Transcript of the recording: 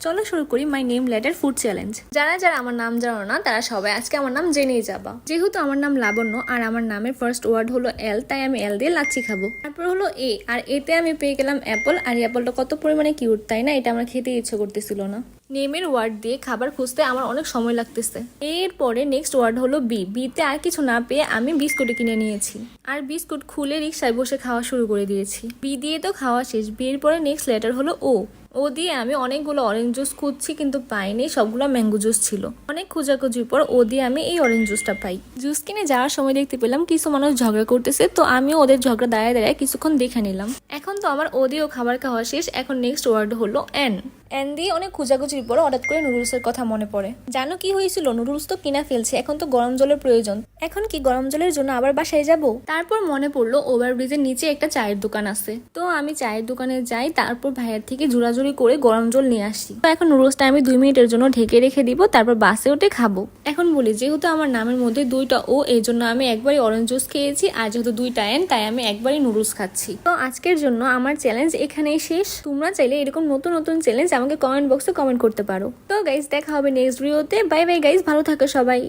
চলো শুরু করি my name letter food challenge. যারা যারা আমার নাম জানো না তারা সবাই আজকে আমার নাম জেনেই যাবা। যেহেতু আমার নাম লাবণ্য আর আমার নামের ফার্স্ট ওয়ার্ড হলো এল, তাই আমি এল দিয়ে লাচ্ছি খাবো। তারপর হলো এ, আর এতে আমি পেয়ে গেলাম অ্যাপল। আর এই অ্যাপলটা কত পরিমাণে কিউট, তাই না? এটা আমার খেতে ইচ্ছে করতেছিল না। নেমের ওয়ার্ড দিয়ে খাবার খুঁজতে আমার অনেক সময় লাগতেছে। এরপরে নেক্সট ওয়ার্ড হলো বি। বিতে আর কিছু না পেয়ে আমি বিস্কুট কিনে নিয়েছি আর বিস্কুট খুলে রিক্সায় বসে খাওয়া শুরু করে দিয়েছি। বি দিয়ে তো খাওয়া শেষ। বিয়ের পরে নেক্সট লেটার হলো ও। ও দিয়ে আমি অনেকগুলো অরেঞ্জ জুস খুঁজছি কিন্তু পাইনি, সবগুলো ম্যাঙ্গো জুস ছিল। অনেক খোঁজাখুঁজির পর ও দিয়ে আমি এই অরেঞ্জ জুসটা পাই। জুস কিনে যাওয়ার সময় দেখতে পেলাম কিছু মানুষ ঝগড়া করতেছে, তো আমিও ওদের ঝগড়া দাঁড়ায় দাঁড়ায় কিছুক্ষণ দেখে নিলাম। এখন তো আমার ও দিয়েও খাবার খাওয়া শেষ। এখন নেক্সট ওয়ার্ড হলো এন। এন দিয়ে অনেক খোঁজাখুঁজির পর হঠাৎ করে নুডলসের কথা মনে পড়ে। জানো কি হয়েছিল? নুডলস তো কিনা ফেলছে, এখন তো গরম জলের প্রয়োজন। এখন কি গরম জলের জন্য আবার বাসায় যাব? তারপর মনে পড়লো ওভারব্রিজের নিচে একটা চায়ের দোকান আছে, তো আমি চায়ের দোকানে যাই। তারপর ভাইয়ের থেকে জোরাজুরি করে গরম জল নিয়ে আসি। তো এখন নুডলসটা আমি 2 মিনিটের জন্য ঢেকে রেখে দিব, তারপর বাসে উঠে খাবো। এখন বলি, যেহেতু আমার নামের মধ্যে 2টা ও, এই জন্য আমি একবারই অরেঞ্জ জুস খেয়েছি, আর যেহেতু 2টা এন, তাই আমি একবারই নুডলস খাচ্ছি। তো আজকের জন্য আমার চ্যালেঞ্জ এখানেই শেষ। তোমরা চাইলে এরকম নতুন নতুন চ্যালেঞ্জ আমাকে কমেন্ট বক্সে কমেন্ট করতে পারো। তো গাইজ, দেখা হবে নেক্সট ভিডিওতে। বাই বাই গাইজ, ভালো থাকো সবাই।